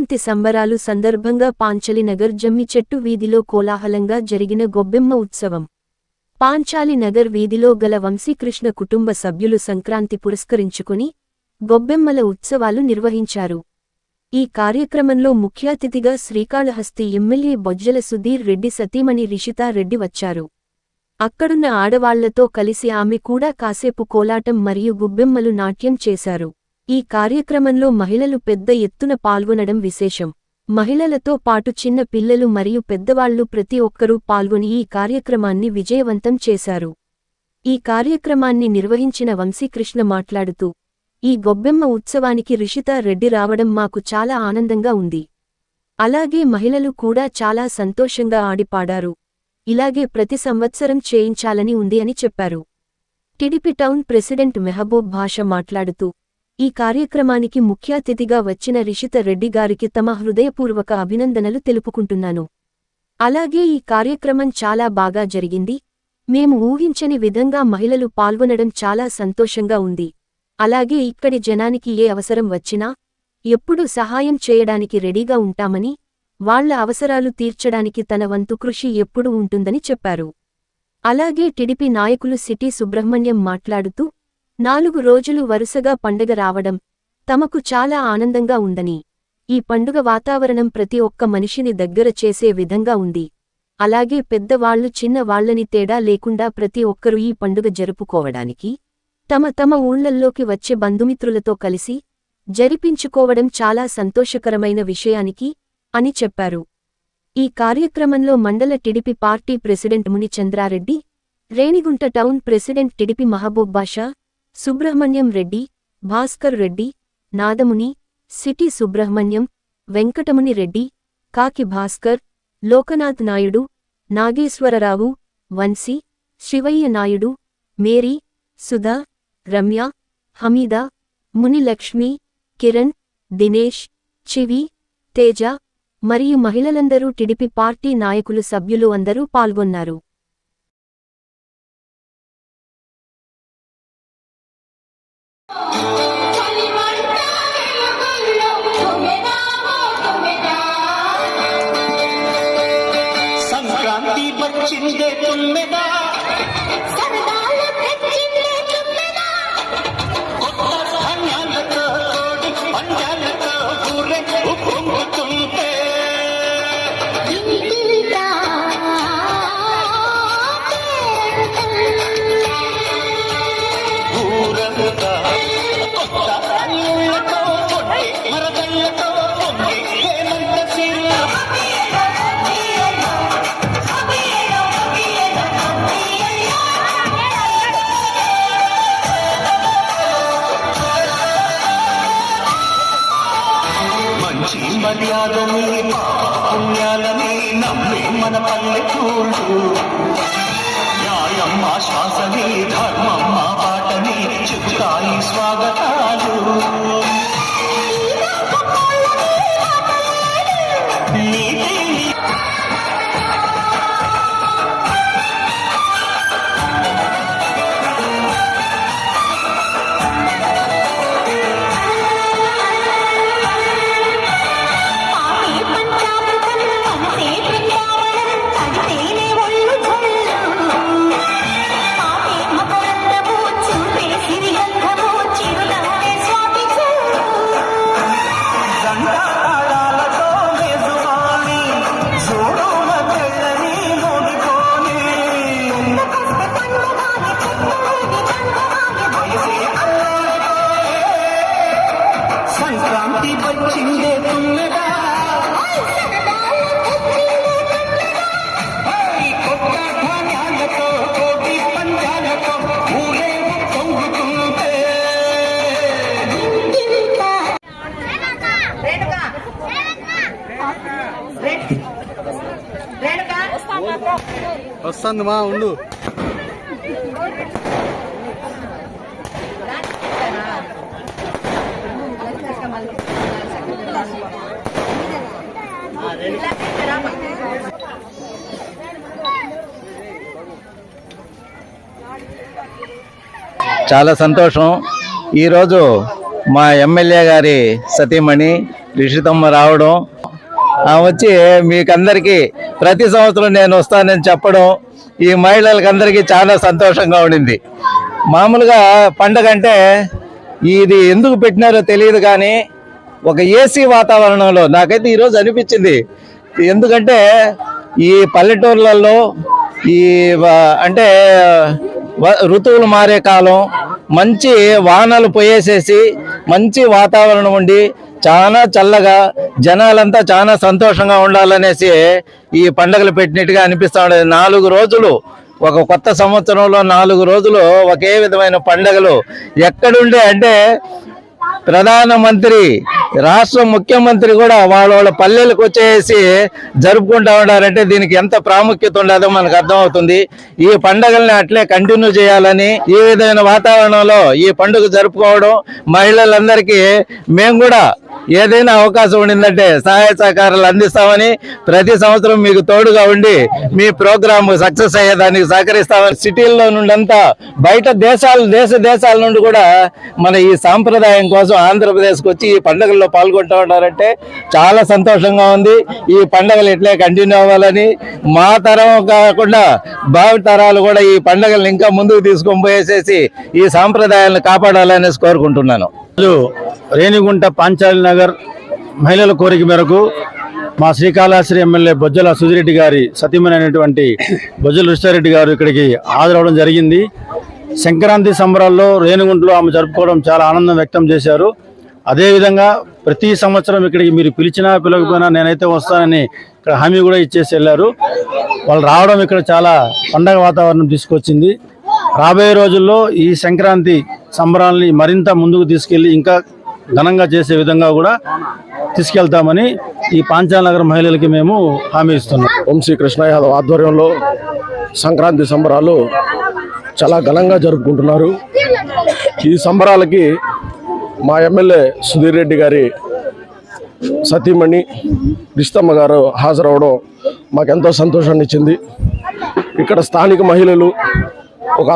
సంక్రాంతి సంబరాలు సందర్భంగా పాంచలినగర్ జమ్మిచెట్టు వీధిలో కోలాహలంగా జరిగిన గొబ్బెమ్మ ఉత్సవం. పాంచాలినగర్ వీధిలో గల వంశీకృష్ణ కుటుంబ సభ్యులు సంక్రాంతి పురస్కరించుకుని గొబ్బెమ్మల ఉత్సవాలు నిర్వహించారు. ఈ కార్యక్రమంలో ముఖ్యాతిథిగా శ్రీకాళహస్తి ఎమ్మెల్యే బొజ్జల సుధీర్ రెడ్డి సతీమణి రిషితా రెడ్డి వచ్చారు. అక్కడున్న ఆడవాళ్లతో కలిసి ఆమె కూడా కాసేపు కోలాటం మరియు గొబ్బెమ్మలు నాట్యం చేశారు. ఈ కార్యక్రమంలో మహిళలు పెద్ద ఎత్తున పాల్గొనడం విశేషం. మహిళలతో పాటు చిన్న పిల్లలు మరియు పెద్దవాళ్లు ప్రతి ఒక్కరూ పాల్గొని ఈ కార్యక్రమాన్ని విజయవంతం చేశారు. ఈ కార్యక్రమాన్ని నిర్వహించిన వంశీకృష్ణ మాట్లాడుతూ, ఈ గొబ్బెమ్మ ఉత్సవానికి రిషితా రెడ్డి రావడం మాకు చాలా ఆనందంగా ఉంది. అలాగే మహిళలు కూడా చాలా సంతోషంగా ఆడిపాడారు. ఇలాగే ప్రతి సంవత్సరం చేయించాలని ఉంది అని చెప్పారు. టీడీపీ టౌన్ ప్రెసిడెంట్ మెహబూబ్ భాషా మాట్లాడుతూ, ఈ కార్యక్రమానికి ముఖ్యాతిథిగా వచ్చిన రిషితా రెడ్డి గారికి తమ హృదయపూర్వక అభినందనలు తెలుపుకుంటున్నాను. అలాగే ఈ కార్యక్రమం చాలా బాగా జరిగింది. మేము ఊహించని విధంగా మహిళలు పాల్గొనడం చాలా సంతోషంగా ఉంది. అలాగే ఇక్కడి జనానికి ఏ అవసరం వచ్చినా ఎప్పుడూ సహాయం చేయడానికి రెడీగా ఉంటామని, వాళ్ల అవసరాలు తీర్చడానికి తన వంతు కృషి ఎప్పుడూ ఉంటుందని చెప్పారు. అలాగే టీడీపీ నాయకులు సిటీ సుబ్రహ్మణ్యం మాట్లాడుతూ, 4 రోజులు వరుసగా పండగ రావడం తమకు చాలా ఆనందంగా ఉందని, ఈ పండుగ వాతావరణం ప్రతి ఒక్క మనిషిని దగ్గర చేసే విధంగా ఉంది. అలాగే పెద్దవాళ్లు చిన్న వాళ్లని తేడా లేకుండా ప్రతి ఒక్కరూ ఈ పండుగ జరుపుకోవడానికి తమ ఊళ్లల్లోకి వచ్చే బంధుమిత్రులతో కలిసి జరిపించుకోవడం చాలా సంతోషకరమైన విషయానికి అని చెప్పారు. ఈ కార్యక్రమంలో మండల TDP party president Muni Chandrareddy, Renigunta town president TDP Mahaboob Basha, Subrahmanyam Reddy, Bhaskar Reddy, Nadamuni, city Subrahmanyam, Venkatamuni Reddy, Kaki Bhaskar, Lokanath Naidu, Nageswararao, Vamsi, Sivaiah Naidu, Mary, Sudha, Ramya, Hameeda, Munilakshmi, Kiran, Dinesh, చివి, తేజ మరియు మహిళలందరూ టీడీపీ పార్టీ నాయకులు సభ్యులు అందరూ పాల్గొన్నారు. సంక్రాంతి వచ్చిందే తుమ్మెదా, సరదాలు తెచ్చిందే తుమ్మెదా, కొత్త ధాన్యాలతో కోడి పంజాలతో ఊరే ఉప్పొంగుతుంటే ఊరంతా కొత్త అల్లుళ్ళతో కొట్టి మరదళ్ళతో పొంగి హేమంత సిరులు మంచి మర్యాదని పుణ్యాలని నమ్మి మన పల్లెటూళ్ళు, న్యాయం మా శ్వాసని ధర్మం మా బాటని చెప్తాయి స్వాగతాలు. సంక్రాంతి వచ్చిందే తుమ్మెదా, కొత్త ధాన్యాలతో కోటి పంజాలతో ఊరే పొంగుతుంటే వస్తుంది మా ఉండు. చాలా సంతోషం. ఈరోజు మా ఎమ్మెల్యే గారి సతీమణి రిషితమ్మ రావడం, వచ్చి మీకందరికీ ప్రతి సంవత్సరం నేను వస్తానని చెప్పడం ఈ మహిళలకందరికీ చాలా సంతోషంగా ఉండింది. మామూలుగా పండగ అంటే ఇది ఎందుకు పెట్టినారో తెలియదు, కానీ ఒక ఏసీ వాతావరణంలో నాకైతే ఈరోజు అనిపించింది. ఎందుకంటే ఈ పల్లెటూర్లలో అంటే ఋతువులు మారే కాలం, మంచి వానలు పోయేసేసి మంచి వాతావరణం ఉండి చాలా చల్లగా జనాలంతా చాలా సంతోషంగా ఉండాలనేసి ఈ పండుగలు పెట్టినట్టుగా అనిపిస్తూ ఉండేది. 4 రోజులు ఒక కొత్త సంవత్సరంలో 4 రోజులు ఒకే విధమైన పండుగలు ఎక్కడుండే అంటే ప్రధానమంత్రి, రాష్ట్ర ముఖ్యమంత్రి కూడా వాళ్ళ పల్లెలకు వచ్చేసి జరుపుకుంటా ఉన్నారంటే దీనికి ఎంత ప్రాముఖ్యత ఉండదో మనకు అర్థమవుతుంది. ఈ పండుగల్ని అట్లే కంటిన్యూ చేయాలని ఈ విధమైన వాతావరణంలో ఈ పండుగ జరుపుకోవడం, మహిళలందరికీ మేము కూడా ఏదైనా అవకాశం ఉండిందంటే సహాయ సహకారాలు అందిస్తామని, ప్రతి సంవత్సరం మీకు తోడుగా ఉండి మీ ప్రోగ్రామ్ సక్సెస్ అయ్యేదానికి సహకరిస్తామని, సిటీల్లో నుండి అంతా బయట దేశాల నుండి కూడా మన ఈ సాంప్రదాయం కోసం ఆంధ్రప్రదేశ్కి వచ్చి ఈ పండుగల్లో పాల్గొంటూ ఉన్నారంటే చాలా సంతోషంగా ఉంది. ఈ పండుగలు ఇట్లే కంటిన్యూ అవ్వాలని, మా తరం కాకుండా భావి తరాలు కూడా ఈ పండుగలను ఇంకా ముందుకు తీసుకొని పోయేసేసి ఈ సాంప్రదాయాలను కాపాడాలనేసి కోరుకుంటున్నాను. రేణిగుంట పాంచాలి నగర్ మహిళల కోరిక మేరకు మా శ్రీకాళహస్తి ఎమ్మెల్యే బొజ్జల సుధిరెడ్డి గారి సతీమణి అయినటువంటి బొజ్జల రుషారెడ్డి గారు ఇక్కడికి హాజరవడం జరిగింది. సంక్రాంతి సంబరాల్లో రేణిగుంటలో ఆమె జరుపుకోవడం చాలా ఆనందం వ్యక్తం చేశారు. అదేవిధంగా ప్రతి సంవత్సరం ఇక్కడికి మీరు పిలిచినా పిలవకపోయినా నేనైతే వస్తానని ఇక్కడ హామీ కూడా ఇచ్చేసి వెళ్ళారు. వాళ్ళు రావడం ఇక్కడ చాలా పండగ వాతావరణం తీసుకొచ్చింది. రాబోయే రోజుల్లో ఈ సంక్రాంతి సంబరాల్ని మరింత ముందుకు తీసుకెళ్లి ఇంకా ఘనంగా చేసే విధంగా కూడా తీసుకెళ్తామని ఈ పాంచాల నగర్ మహిళలకి మేము హామీ ఇస్తున్నాం. వంశీ కృష్ణ యాదవ్ ఆధ్వర్యంలో సంక్రాంతి సంబరాలు చాలా ఘనంగా జరుపుకుంటున్నారు. ఈ సంబరాలకి మా ఎమ్మెల్యే సుధీర్ రెడ్డి గారి సతీమణి రిషితమ్మ గారు హాజరవడం మాకెంతో సంతోషాన్ని ఇచ్చింది. ఇక్కడ స్థానిక మహిళలు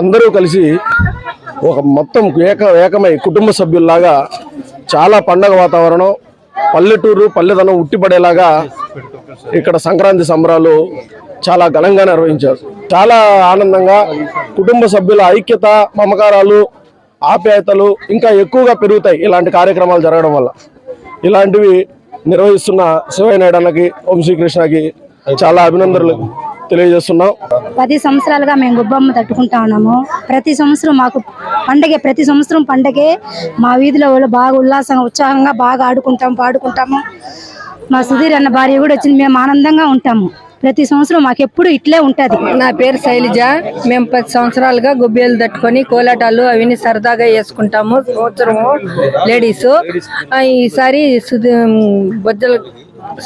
అందరూ కలిసి ఒక మొత్తం ఏకమై కుటుంబ సభ్యుల్లాగా చాలా పండగ వాతావరణం, పల్లెదనం ఉట్టిపడేలాగా ఇక్కడ సంక్రాంతి సంబరాలు చాలా ఘనంగా నిర్వహించారు. చాలా ఆనందంగా కుటుంబ సభ్యుల ఐక్యత, మమకారాలు, ఆప్యాయతలు ఇంకా ఎక్కువగా పెరుగుతాయి ఇలాంటి కార్యక్రమాలు జరగడం వల్ల. ఇలాంటివి నిర్వహిస్తున్న శివయ్య నాయుడు వంశీకృష్ణకి చాలా అభినందనలు తెలియజేస్తున్నాం. 10 సంవత్సరాలుగా మేము గొబ్బమ్మ తట్టుకుంటా ఉన్నాము. ప్రతి సంవత్సరం మాకు పండగే, ప్రతి సంవత్సరం పండగే. మా వీధిలో వాళ్ళు బాగా ఉల్లాసంగా ఉత్సాహంగా బాగా ఆడుకుంటాము, పాడుకుంటాము. మా సుధీర్ అన్న భార్య కూడా వచ్చింది. మేము ఆనందంగా ఉంటాము. ప్రతి సంవత్సరం మాకు ఎప్పుడు ఇట్లే ఉంటది. నా పేరు శైలజ. మేము 10 సంవత్సరాలుగా గొబ్బేలు తట్టుకొని కోలాటాలు అవన్నీ సరదాగా వేసుకుంటాము సంవత్సరము లేడీస్. ఈసారి బొజ్జల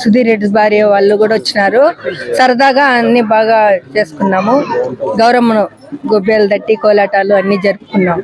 సుధీర్ రెడ్డి భార్య వాళ్ళు కూడా వచ్చినారు. సరదాగా అన్ని బాగా చేసుకున్నాము. గౌరమ్మను గొబ్బేలు తట్టి కోలాటాలు అన్ని జరుపుకున్నాము.